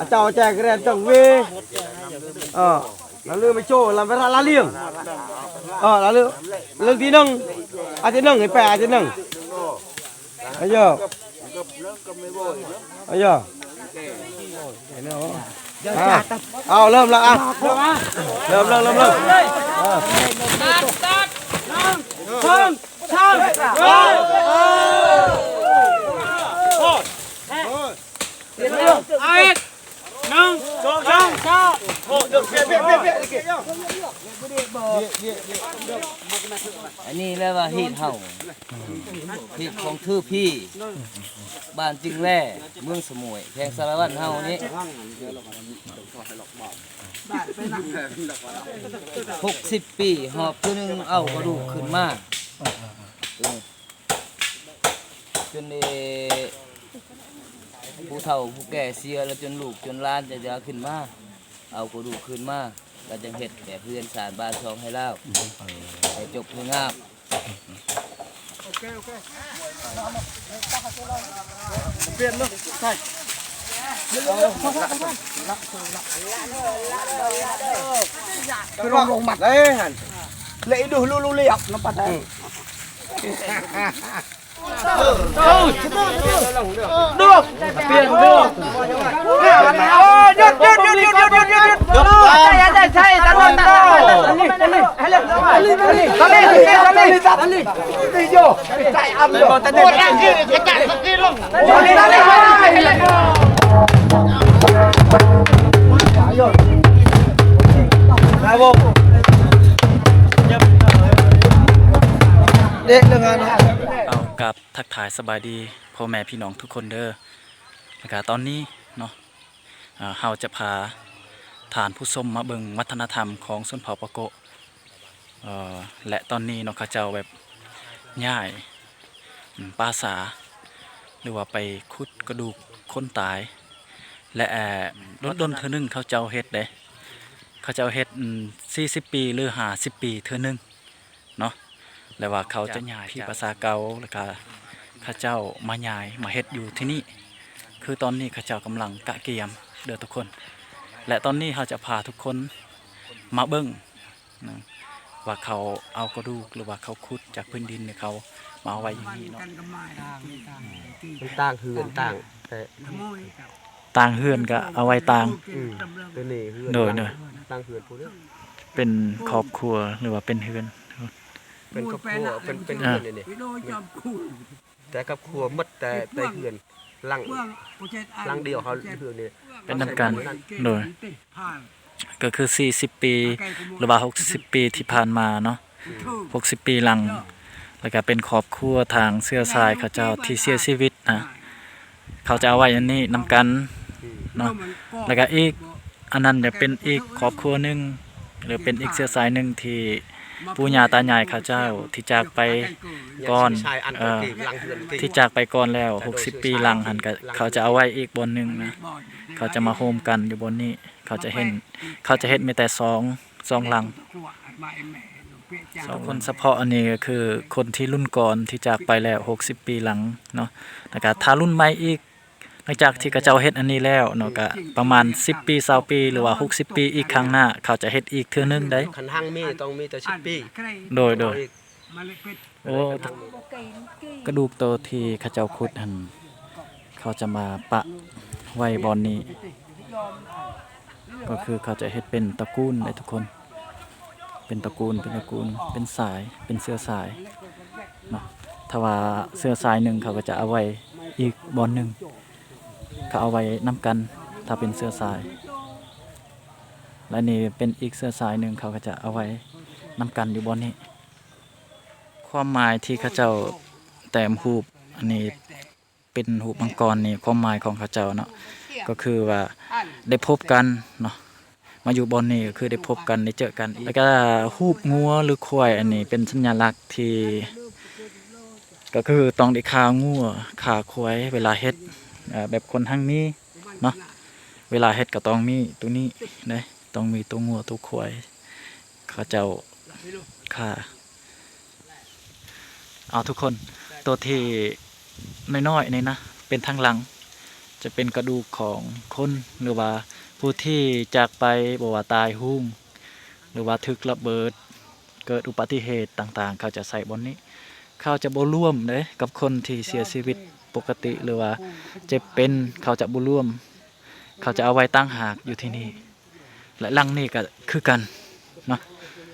เจ้าแจกเรียนจังเวแล้วเรื่องไม่โจ้làm phải la liềng là lương tí nâng tí nâng thì bè tí nâng bây giờ ริ่มแล้วเริ่มอันนี้เรียกว่าฮีทเห่าฮีทของทื่อพี่บ้านจึงแร่เมืองสมุยแพงสารวัตรเฮานี้60 ปีหอบตัวนึงเอากระดูกขึ้นมาจนผู้เฒ่าผู้แก่เสียแล้วจนลูกจนหลานจะขึ้นมาเอากระดูกขึ้นมาก็จะเฮ็ดแบบเพื่อนสารบ้านช่องให้เล่าให้จบให้งามเปลี่ยนเลยใช่คือลงหมัดเลยหันเละดูลูเลี้ยบน้ำปัดได้ดูเปลี่ยนดูหยุดใช่ตลอดตีโยใจอัมโยแต่เด็กแก่ที่จะจัดสักทีลงครับผมเด็กเรื่องงานเอากับทักทายสบายดีพ่อแม่พี่น้องทุกคนเด้อแล้วตอนนี้เนาะเฮาจะพาฐานผู้ชมมาเบิ่งวัฒนธรรมของชนเผ่าปะโกะและตอนนี้เนาะเขาเจ้าแบบย่ายปลาสาหรือว่าไปขุดกระดูกคนตายและดนเธอนึงเขาเจ้าเฮ็ดเด้เขาเจ้าเฮ็ด40 ปีหรือ50 ปีเธอนึงเนาะแล้วว่าเขาจะย้ายที่ภาษาเก่าแล้วก็ข้าเจ้ามาย้ายมาเฮ็ดอยู่ที่นี่คือตอนนี้ข้าเจ้ากำลังกะเกียมเด้อทุกคนและตอนนี้เขาจะพาทุกคนมาเบิ่งนะว่าเขาเอากระดูกหรือว่าเขาขุดจากพื้นดินเนี่ยเขามาเอาไว้อย่างนี้เนาะต่างเฮือนต่างแต่ต่างเฮือนก็เอาไว้ต่างเป็นนี่เฮือนโดยต่างเฮือนพูดเป็นครอบครัวหรือว่าเป็นเฮือนเป็นครอบครัวเป็นเฮือนนี่แต่ครอบครัวมัดแต่เฮือนลังเดียวเขาเฮือนนี่เป็นนำกันโดยก็คือ40 ปีหรือว่า60 ปีที่ผ่านมาเนาะ60 ปีหลังแล้วก็เป็นครอบครัวทางเสื้อสายเขาเจ้าที่เสียชีวิตนะเขาจะเอาไว้อันนี้นำกันเนาะแล้วก็อีกอันนั้นจะเป็นอีกครอบครัวนึงหรือเป็นอีกเสื้อสายนึงที่ปู่ย่าตายายเขาเจ้าที่จากไปก่อนที่จากไปก่อนแล้ว60 ปีหลังหันก็เขาจะเอาไว้อีกบนนึงนะเขาจะมาโฮมกันอยู่บนนี้เขาจะเฮ็ดมีแต่2หลัง2คนเฉพาะอันนี้ก็คือคนที่รุ่นก่อนที่จากไปแล้ว60 ปีหลังเนาะแล้วก็ถ้ารุ่นใหม่อีกหลังจากที่เขาเจ้าเฮ็ดอันนี้แล้วเนาะก็ประมาณ10 ปี20 ปีหรือว่า60 ปีอีกครั้งหน้าเขาจะเฮ็ดอีกเทื่อนึงได้คันหั่งมีต้องมีแต่10 ปีโดยโอ้กระดูกโตที่เขาเจ้าขุดหั่นเขาจะมาปะไว้บอนนี้ก็คือเขาจะเฮ็ดเป็นตระกูลได้ทุกคนเป็นตระกูลเป็นสายเป็นเสื้อสายเนาะถ้าว่าเสื้อสายนึงเขาก็จะเอาไว้อีกบอนนึงเขาเอาไว้นำกันถ้าเป็นเสื้อสายและนี่เป็นอีกเสื้อสายนึงเขาก็จะเอาไว้นำกันอยู่บนนี้ความหมายที่เขาเจ้าแต้มรูปอันนี้เป็นรูปมังกรนี่ความหมายของเขาเจ้าเนาะก็คือว่าได้พบกันเนาะมาอยู่บนนี้ก็คือได้พบกันได้เจอกันแล้วก็รูปงัวหรือควายอันนี้เป็นสัญลักษณ์ที่ก็คือต้องได้ฆ่างัวฆ่าควายเวลาเฮ็ดแบบคนทั้งนี้เนาะเวลาเฮ็ดก็ต้องมีตัวนี้นะต้องมีตัวงัวตัวควายเขาเจ้าฆ่าเอาทุกคนตัวที่น้อยๆนี่นะเป็นทางหลัง จะเป็นกระดูกของคนหรือว่าผู้ที่จากไปบ่ว่าตายหุ้มหรือว่าถึกระเบิดเกิดอุบัติเหตุต่างๆเขาจะใส่บนนี้เขาจะบ่ร่วมเด้กับคนที่เสียชีวิตปกติหรือว่าเจ็บเป็นเขาจะบ่ร่วมเขาจะเอาไว้ตั้งหากอยู่ที่นี่และหลังนี้ก็คือกันเนาะ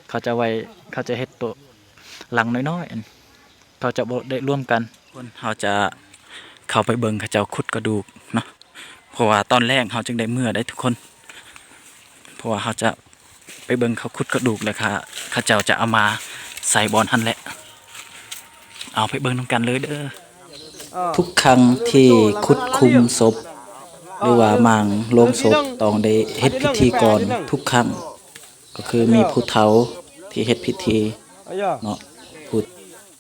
เขาจะไว้เขาจะเฮ็ดตัวหลังน้อยๆอันเขาจะบ่ได้ร่วมกันคนเขาจะเข้าไปเบิ่งเขาเจ้าขุดกระดูกเนาะเพราะว่าตอนแรกเขาจึงได้เมื่อได้ทุกคนเพราะว่าเขาจะไปเบิ่งเขาขุดกระดูกเลยค่ะเขาเจ้าจะเอามาใส่บอนหันแหละเอาไปเบิ่งนำกันเลยเด้อทุกครั้งที่ขุดคุมศพหรือว่ามังโลงศพต้องได้เฮ็ดพิธีก่อนทุกครั้งก็คือมีผู้เฒ่าที่เฮ็ดพิธีเนาะผู้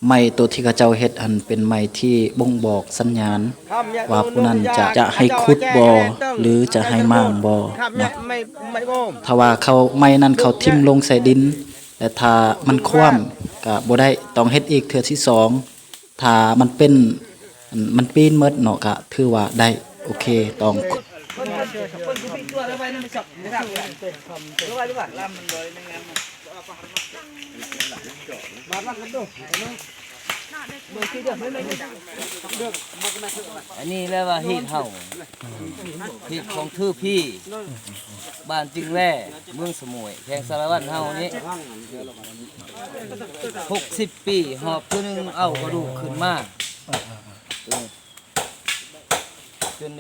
ไม้ตัวที่เขาเจ้าเฮ็ดอันเป็นไม้ที่บ่งบอกสัญญาณว่าผู้นั้นจะให้ขุดบ่หรือจะให้มางบ่เนาะถ้าว่าเขาไม้นั้นเขาทิ่มลงใส่ดินแต่ถ้ามันคว่ำก็บ่ได้ต้องเฮ็ดอีกเทื่อที่สองถ้ามันเป็นมันปีนหมดเนาะก็ถือว่าได้โอเคต้องอันนี้เรียกว่าฮีดเฮาฮีดของทื่อพี่บ้านจึงแร่เมืองสมุยแขวงสารวัตรเฮานี้60 ปีหอบตัวนึงเอากระดูกขึ้นมาจน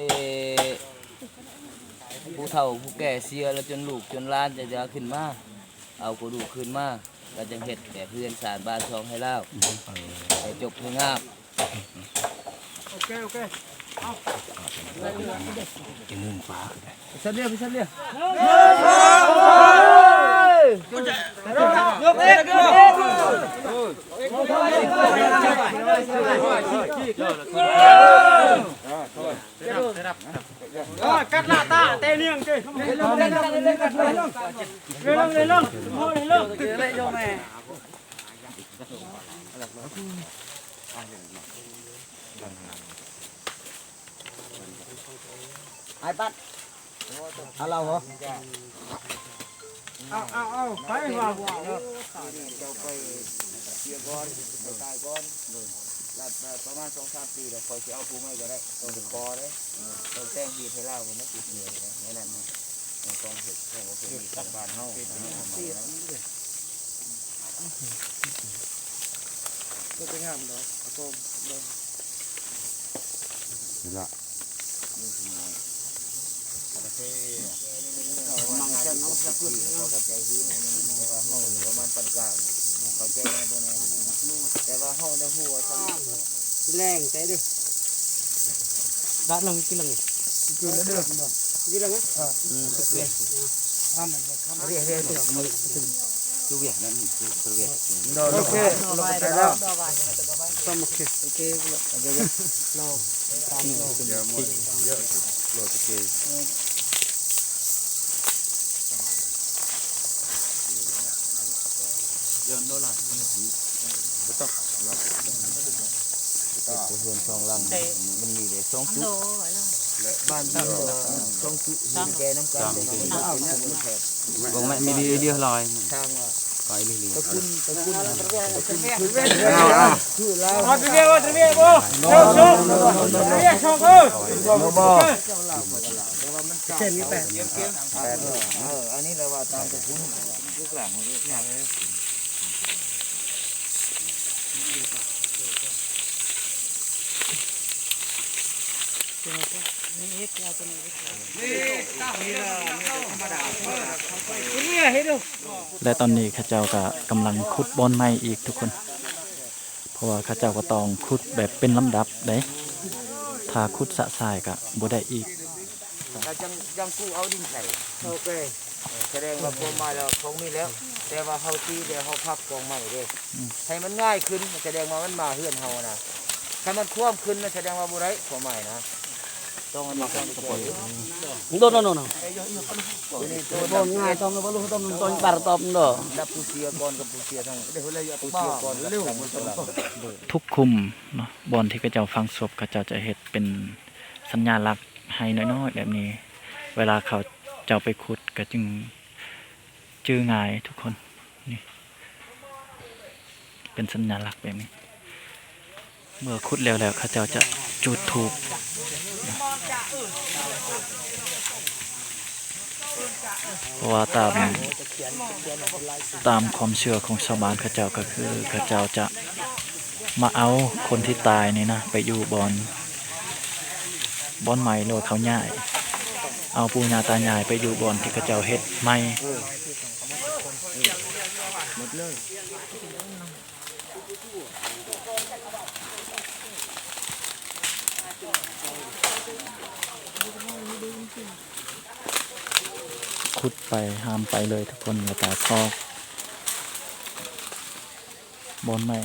ผู้เฒ่าผู้แก่เสียแล้วจนลูกจนหลานจะขึ้นมาเอากระดูกขึ้นมาก็จังเฮ็ดแต่เพื่อนสารบ้านช่องให้เล่าให้จบให้งามโอเคเอาสันเดียวพี่สันเดียวยกเอกกัดหน้าตาเตะเลี้ยงเล่นไอ้ปัดเอาเราเหรอเอาไปว่าเราไปเสียก่อนไปตายก่อนหลับประมาณ 2-3 ปีแล้วคอยจะเอาผู้ไม่ก็ได้ต้องถึงคอเลยต้องแจ้งเหตุให้เล่ากันนะติดเหนื่อยนะนี่แหละมันต้องเหตุของโอเคมีสังบ้านเฮาก็เป็นงามเนาะก็นี่ละมังจะเอาสักคนเขาก็ใจดีแต่ว่าห้องประมาณปานกลางเขาใจในตัวนี้แต่ว่าห้องในหัวทำแรงใจดิด้านลงกี่ลงกี่ละเดือนกี่ลงอ่ะโอเคเรียกดูเวียนั่นดูเวียโอเคเราไปแล้วต้องโอเคโอเคเราตามเราเยอะหมดเยอะเราโอเคเดินโดนหลังไม่ต้องเดินสองหลังมันมีเลย2 จุดบ้านตั้ง2 จุดแกน้ำกันบอกไม่ดีเดียวลอยทางไปเรื่อยๆตะกุนเอาตะเวียบ่ชกบ่เส้นนี้แปดอันนี้เราว่าตามตะกุนทุกหลังและตอนนี้ข้าเจ้าก็กำลังขุดบอนไม้อีกทุกคนเพราะว่าข้าเจ้าก็ต้องขุดแบบเป็นลำดับเด้ถ้าขุดสะสายก็บ่ได้อีกยังกู้เอาดินใส่โอเคแสดงว่าพอมาแล้วคงมีแล้วแต่ว่าเฮาตีเดี๋ยวเฮาพับกองใหม่เด้ให้มันง่ายขึ้นแสดงว่ามันมาเฮือนเฮานะถ้ามันคว่ำขึ้นแสดงว่าบ่ได้กองใหม่นะต้องอันนี้ต้องปล่อยโดนง่ายต้องบ่รู้ต้องบาร์ตอมดอดับผู้เสียก่อนกับผู้เสียทั้งเดี๋ยวเลยผู้เสียก่อนเร็วทุกคุมเนาะบอนที่ข้าเจ้าฝังศพข้าเจ้าจะเฮ็ดเป็นสัญลักษณ์ ให้น้อยๆแบบนี้ เวลาเขาเจ้าไปขุดก็จึงจื้อง่ายทุกคนนี่เป็นสัญลักษณ์แบบนี้ เมื่อขุดแล้วเขาเจ้าจะจุดธูปเพราะว่าตามความเชื่อของชาวบ้านเขาเจ้าก็คือเขาเจ้าจะมาเอาคนที่ตายนี่นะไปอยู่บอนใหม่หรือว่าเขาย้ายเอาปู่ย่าตายายไปอยู่บอนที่เขาเจ้าเฮ็ดใหม่ขุดไปห้ามไปเลยทุกคนแล้วก็ซอกบอนใหม่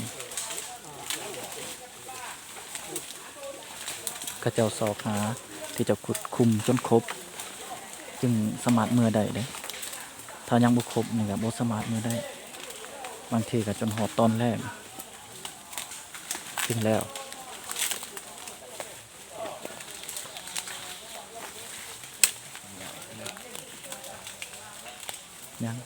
ก็เจ้าซอกหาที่จะขุดคุมจนครบจึงสามารถมือได้เลยถ้ายังบ่ครบนี่ก็บ่สามารถมือได้บางทีก็จนหอดตอนแรกถึงแล้วยัง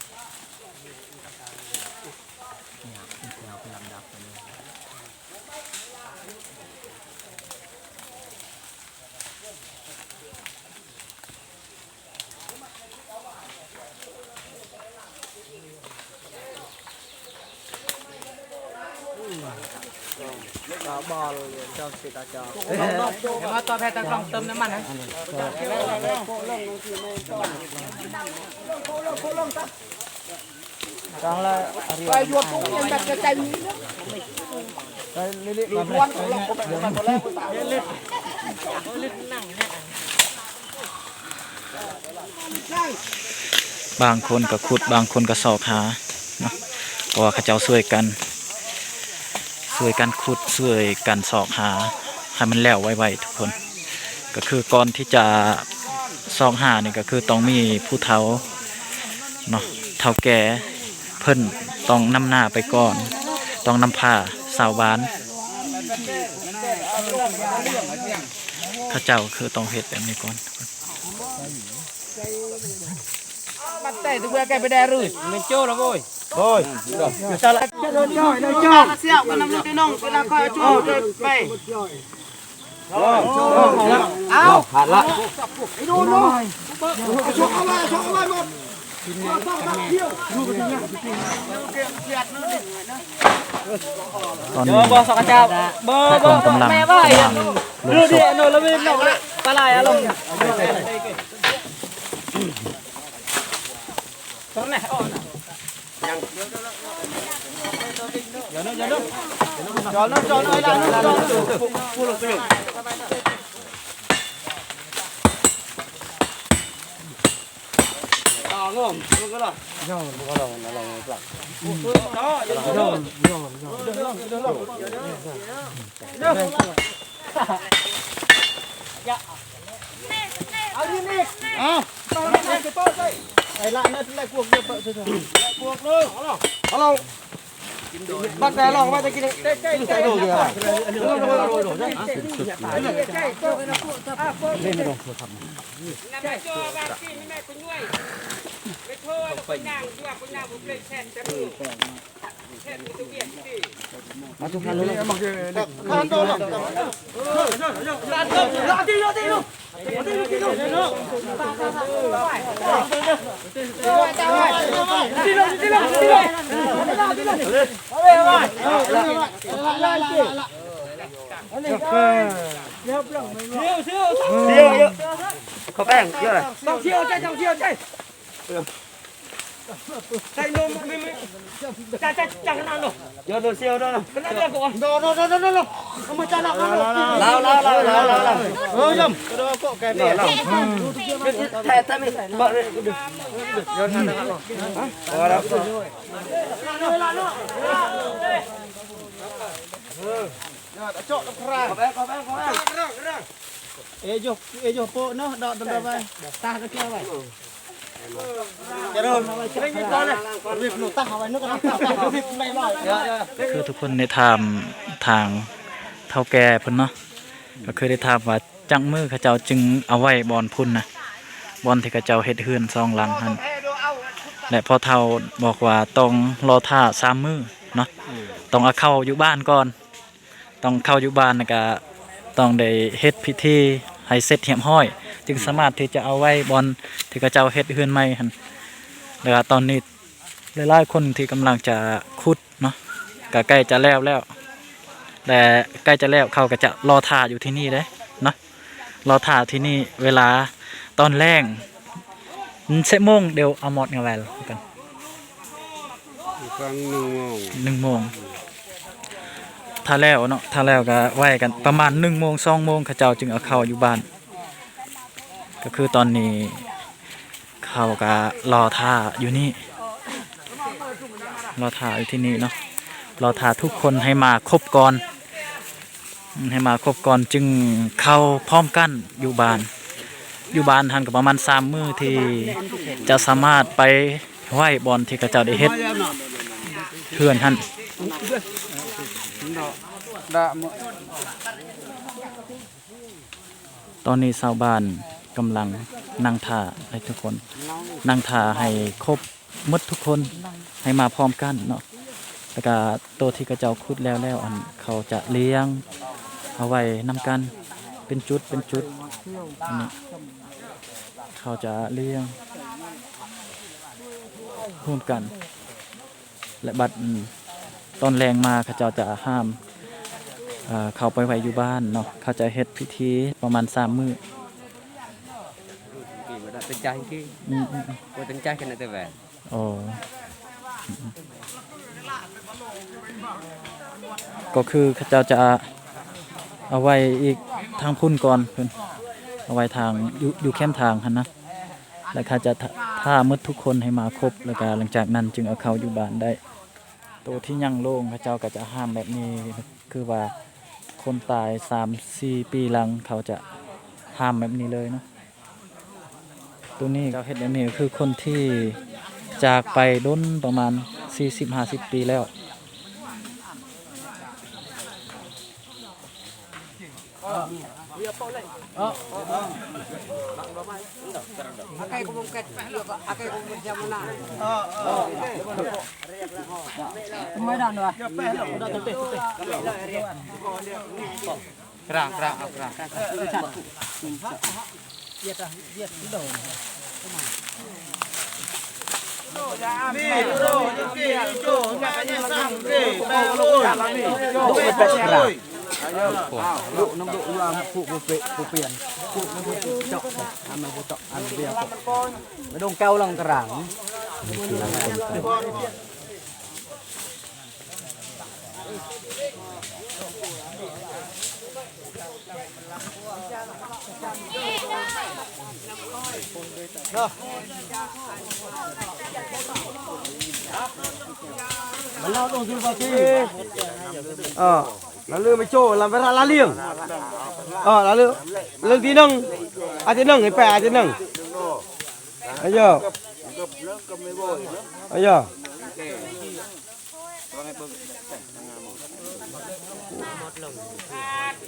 บอลเจ้าสิตาจอ เดี๋ยวมาต่อแพทย์ตั้งกล้องเติมน้ำมันนะ จังเลยไปยกปุ๊บยังแบบจะใจนี้ไปเรื่อยๆวันลงก็แบบมันแรกเรื่อยบางคนก็ขุดบางคนก็ซอกหาเนาะเพราะว่าเขาเจ้าช่วยกันขุดช่วยกันซอกหาให้มันแล้วไวๆทุกคนก็คือก่อนที่จะซอกหานี่ก็คือต้องมีผู้เฒ่าเนาะเฒ่าแก่เพิ่นต้องนำหน้าไปก่อนต้องนำผ้าสาวบ้านเขาเจ้าคือต้องเฮ็ดแบบนี้ก่อน บัดแต่ตัวแกไปได้รื่นมันโจ้แล้วโว้ย โอ้ยจะละจะโดนจ่อยโดนจ่อยเสี่ยวกันน้ำลูกน้องเวลาคอยช่วยไปเอาผ่านละดูดูชกอะไรหมดตอนนี้ บอสกระจับเบอร์แม่บ่อยดูดิโน่นแล้วไม่หนอกเลยปลาไหลอารมณ์ตรงไหนอ่อนอย่านึกจอดไอ้ได้จอดพูดลงไปเลยต่องงลงก็หรอย่อก็หรอนั่นลงปลักเอาดินี่เอาต้องเล่นไปโต้เลยไอ้ละนั่นแหละพวกเยอะเปอะเถอะพวกเลยเอาเราบักแต่ลองมาจะกินใกล้ใส่ดูอยู่อ่ะเล่นไม่ต้องโทรศัพท์ใช่โจ้บางที่แม่คุณด้วยไปโทษคุณนางด้วยคุณนางบุกเล่นแช่จะมือแช่ตัวเวียนสิมาทุกท่านเลยมาเกินข้าวต้มรอที่ลูกเขาแป้งเยอะเลยต้องเชี่ยวใจใส่นมไม่จังขนาดหรอกเยอะโดนเชี่ยวด้วยนะเป็นอะไรก่อนโดนเอามาจันเรายำก็โดนโป๊ะแกเนี่ยเราแท้แต่ไม่บอกเลยเยอะนั่นนะครับพอแล้วโจ๊กคราเอโยโป๊ะเนาะดอกไปตาตะเกียบไปคือทุกคนได้ถามทางเฒ่าแก่เพิ่นเนาะก็เคยได้ถามว่า จังมือเขาเจ้าจึงเอาไว้บอนพุ่นนะบอนที่เขาเจ้าเฮ็ดเฮือนซองหลังหั่นและพอเฒ่าบอกว่าต้องรอท่า3มื้อเนาะต้องเอาเข้าอยู่บ้านก่อนต้องเข้าอยู่บ้านแล้วก็ต้องได้เฮ็ดพิธีให้เสร็จเรียบร้อยจึงสามารถที่จะเอาไว้บอนที่เขาเจ้าเฮ็ดเฮือนใหม่หั่นแล้วก็ตอนนี้หลายๆคนที่กำลังจะขุดเนาะก็ใกล้จะแล้วแต่ใกล้จะแล้วเขาก็จะรอท่าอยู่ที่นี่เด้เนาะรอท่าที่นี่เวลาตอนแรง7 โมงเดี๋ยวเอาหมดกันแล้วกัน ฟัง1 1 โมงโมงถ้าแล้วเนาะถ้าแล้วก็ไหวกันประมาณ1 โมง 2 โมงเขาเจ้าจึงเอาเข้าอยู่บ้านก็คือตอนนี้เขาก็รอท่าอยู่นี่รอท่าอยู่ที่นี่เนาะรอท่าทุกคนให้มาครบก่อนจึงเข้าพร้อมกันอยู่บ้านทันกับประมาณ3 มื้อที่จะสามารถไปไหว้บอนที่เขาเจ้าได้เฮ็ดเพื่อนท่านตอนนี้ชาวบ้านกำลังนั่งท่าให้ทุกคนนั่งท่าให้ครบหมดทุกคนให้มาพร้อมกันเนาะแล้วก็ตัวที่เขาเจ้าขุดแล้วอันเขาจะเลี้ยงเอาไว้นำกันเป็นจุดอันนี้เขาจะเลี้ยงร่วมกันและบัดตอนแรงมาเขาเจ้าจะห้ามเขาไปไว้อยู่บ้านเนาะเขาจะเฮ็ดพิธีประมาณ3 มื้อเป็นใจที่ว่าเป็นใจกันแต่แหวน อ๋อก็คือเขาเจ้าจะเอาไว้อีกทางพุ่นก่อนเพิ่นเอาไว้ทางอยู่แคมทางหั่นนะแล้วเขาจะท่ามืดทุกคนให้มาครบแล้วก็หลังจากนั้นจึงเอาเข้าอยู่บ้านได้ตัวที่ยังโล่งเขาเจ้าก็จะห้ามแบบนี้คือว่าคนตาย 3-4 ปีหลังเขาจะห้ามแบบนี้เลยเนาะตัวนี้เขาเฮ็ดแบบนี้คือคนที่จากไปด้นประมาณ 40-50 ปีแล้วakai ko mong kat akai ko mong jamana Medan doa kerang Duk nembuk uang puk pupian. Puk nembuk cok. Amal cok an biar kok. Medong kau lang kerang. Belau tu sul pasti. Lalu meco làm cái lá liềng lalu lưng tí nâng tí nâng cái pè tí nâng thấy chưa thấy chưa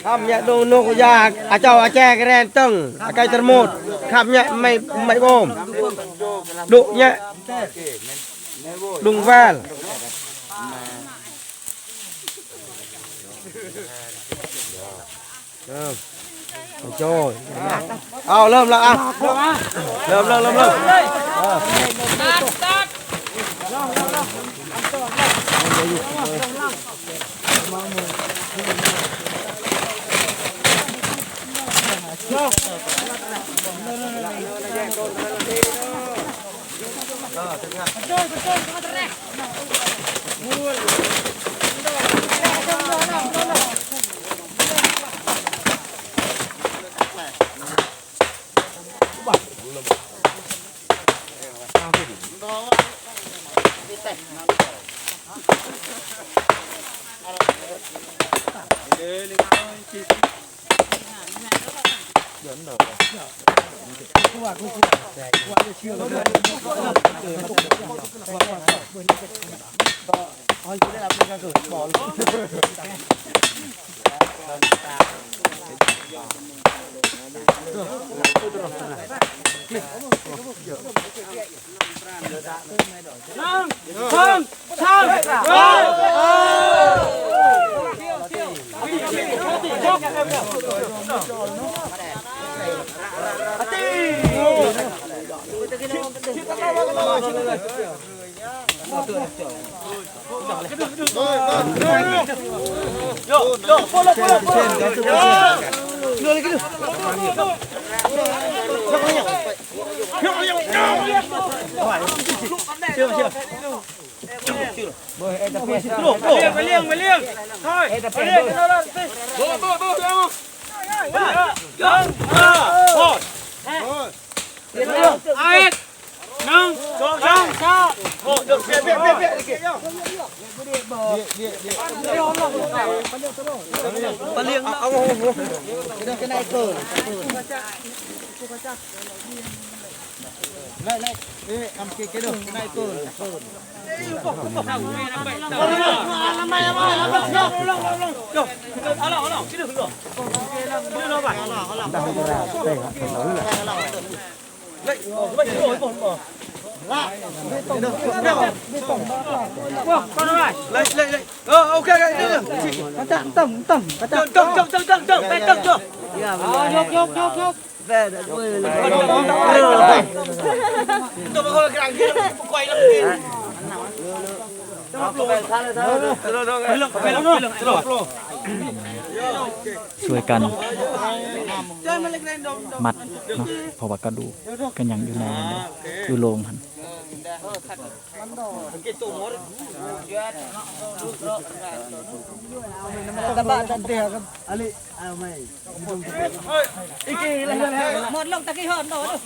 khăm nhẹ đồ nô của già chào che cái đèn tầng cây chân một khăm nhẹ mày bồm độ nhẹ đùng ven Trời ริ่มแล้วอ่ะเริ่ม ช่วยกันมัดเนาะเพราะว่ากระดูกกันยังอยู่ในอยู่โรงหัน หมดลงตะกี้หอนโดด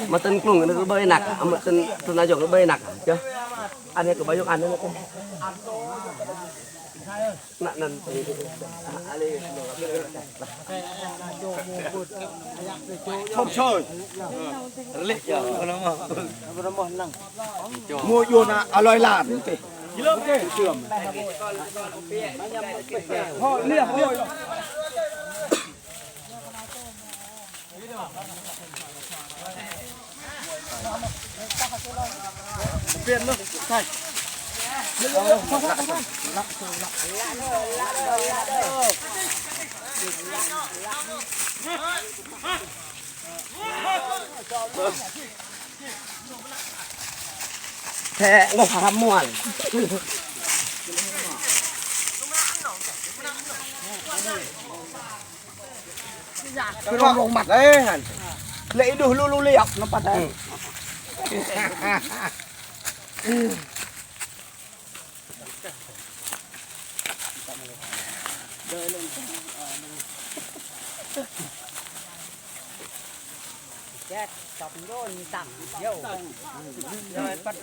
mà tên cùng nó cứ bơi nặng mà tên này dùng nó bơi nặng chưa anh ấy cứ bơi dùng anh nữa nặng nặng không chơi lệ giờ nó mà năng mua vô na alloy lạt trường họ liệp thôi tiền luôn này thế ngọc hàm muộn cái lông mặt đấy hẳn lấy đủ lu lu liệp nó bật đấy chết chọc đôn tặng dâu rồi bắt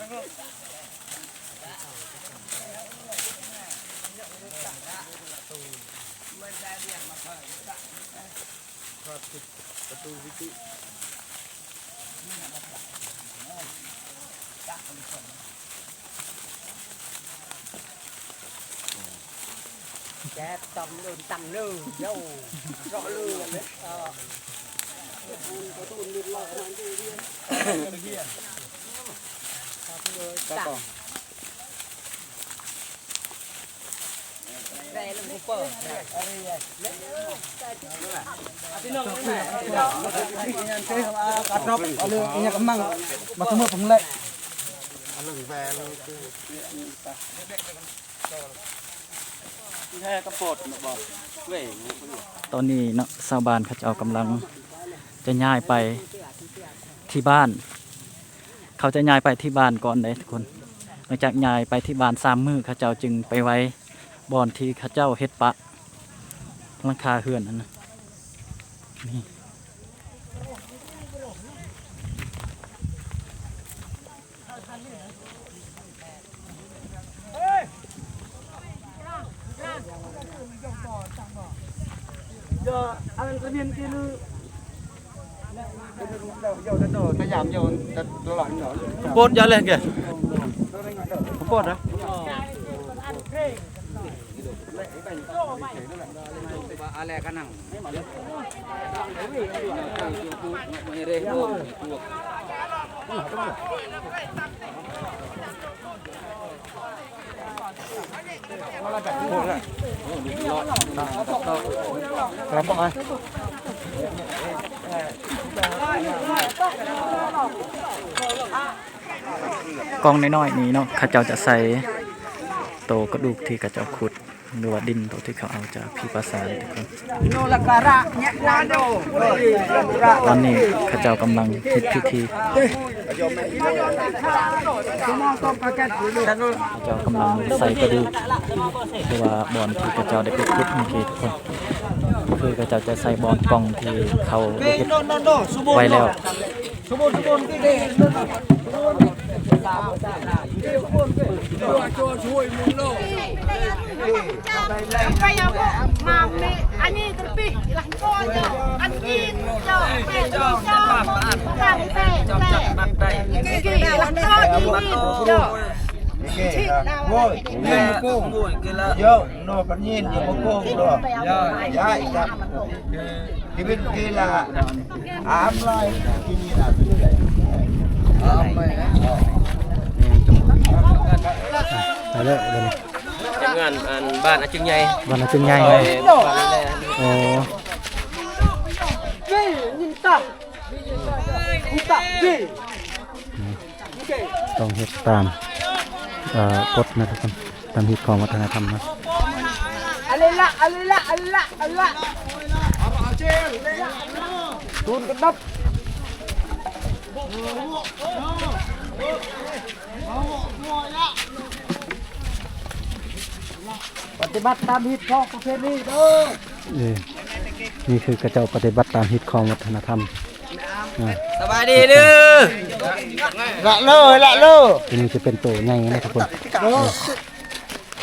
chết chọc đôn tặng lư dâu rõ lư đấy đây là một phở nhà cái măng mà không phồng lệ ตอนนี้เนาะชาวบ้านเขาเจ้ากำลังจะย้ายไปที่บ้านเขาจะย้ายไปที่บ้านก่อนเลยทุกคนหลังจากย้ายไปที่บ้าน3 มื้อเขาเจ้าจึงไปไว้บ่อนที่เขาเจ้าเฮ็ดปะหลังคาเฮือนนั่นนะนี่ bột ra lên kìa bột đóอะไรกันนั่ง รับไป กองน้อยๆนี้เนาะเขาเจ้าจะใส่โตกระดูกที่เขาเจ้าขุดหรือว่าดินโตที่เขาเอาจากพี่ภาษาทุกคน โนละการะเนี่ยนาโด ตอนนี้เขาเจ้ากำลังพิธีเขาเจ้ากำลังใส่กระดูกหรือว่าบอนที่เขาเจ้าได้ไปขุดเมื่อกี้ทุกคนคือเขาเจ้าจะใส่บอนกองที่เขาได้เก็บไว้แล้ว Kayak mami, ani terpi, lah koyo, ani jo, jo, Yo, no panin yo mo ko. Ya, ya. Kibin kila. Am lai kini na. Am mai. ไปเลยเดี๋ยวนี้ งานอันบ้านอาจึงใหญ่ วันนั้นจึงใหญ่ บ้าน เลย นี่แหละ โอ้ต้องเฮ็ดตามกฎนะทุกคนตามฮิตของวัฒนธรรมนะ Alila, alila, alila, alila. Tun kedap. ปฏิบัติตามฮิตของประเพณีเด้อ นี่คือกระเจ้าปฏิบัติตามฮิตของวัฒนธรรม สบายดีเด้อละเลอ ทีนี้จะเป็นตัวใหญ่นะทุกคน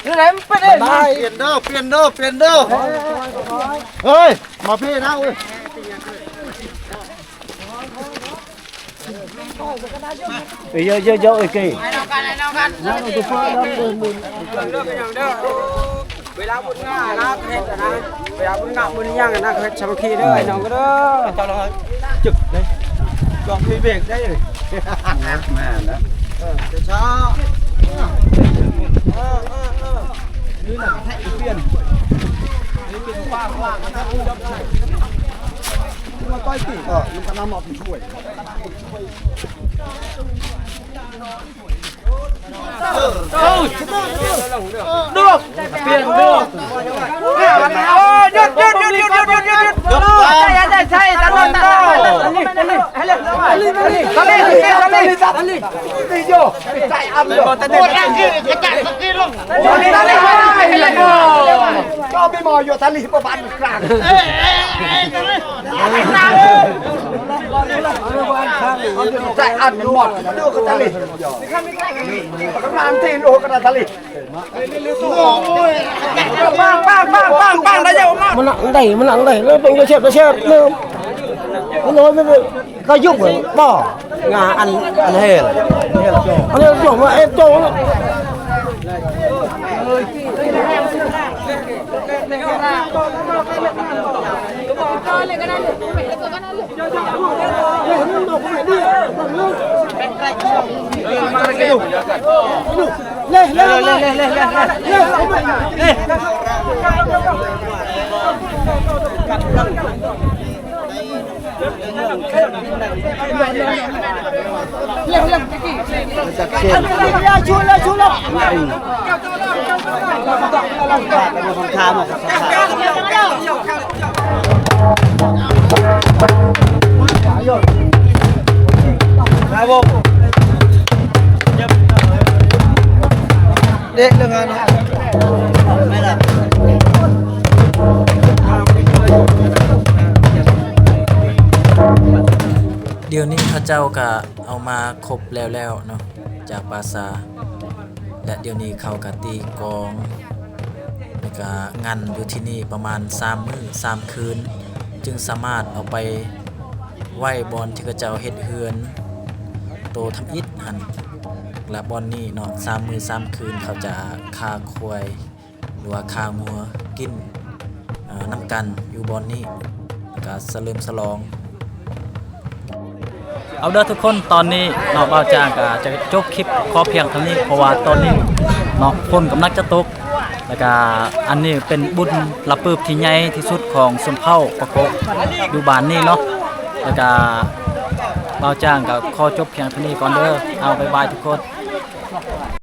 นี่ไหนมันเป็นได้เปลี่ยนเด้อเฮ้ยมาพี่นะเว้ยเยอะไอ้กี่น้ำตัวฟ้าน้ำตัวมึงเวลาบุญง่ายนะเฮ็ดนะเวลาบุญง่ายบุญย่างนะเฮ็ดสามัคคีเด้อไอ้น้องก็เด้อตอนเราจึกเลยกองพี่เบรกได้เลยแม่นะเดี๋ยวช้านี่น่ะแท้อีเปลี่ยนนี่เป็นฟ้ากันนะผู้ยอมได้มาต้อยตีก็มันก็น้ำหมอกช่วยดูเปลี่ยนดูหยุดใช่ตลอดโยใจอับเลยโอ้ยอันนี้จะจัดสักทีลงก็ไม่มออยู่ทะเลประมาณกลางใจอันหมดดูกันทะเลประมาณที่โลกันทะเลบ้างได้ยังมากมันหลังได้แล้วเป็นกระเช็ดเริ่มมันน้อยไม่ก็ยุ่งเหมือนบ่งาอันเฮลอันนี้จงว่าเอ็จงเด็กเรื่องงานไม่ได้เดี๋ยวนี้พระเจ้าก็เอามาครบแล้วเนาะ จากปราสาทและเดี๋ยวนี้เขาก็ตีกลองแล้วก็งันอยู่ที่นี่ประมาณ3 มื้อ 3 คืนจึงสามารถเอาไปไหว้บอนที่เขาเจ้าเฮ็ดเฮือนโตทำอิฐหั่นและบอนนี้เนาะ3 มื้อ 3 คืนเขาจะฆ่าควายหรือว่าฆ่างัวกินน้ำกันอยู่บอนนี้แล้วก็เฉลิมฉลองเอาเด้อทุกคนตอนนี้เนาะบ่าวจางก็จะจบคลิปขอเพียงเท่านี้เพราะว่าตอนนี้เนาะฝนกำลังจะตกแล้วก็อันนี้เป็นบุญละปึบที่ใหญ่ที่สุดของสมเภาประกบอยู่บ้านนี้เนาะแล้วก็บ่าวจางก็ขอจบเพียงเท่านี้ก่อนเด้อเอาบ๊ายบายทุกคน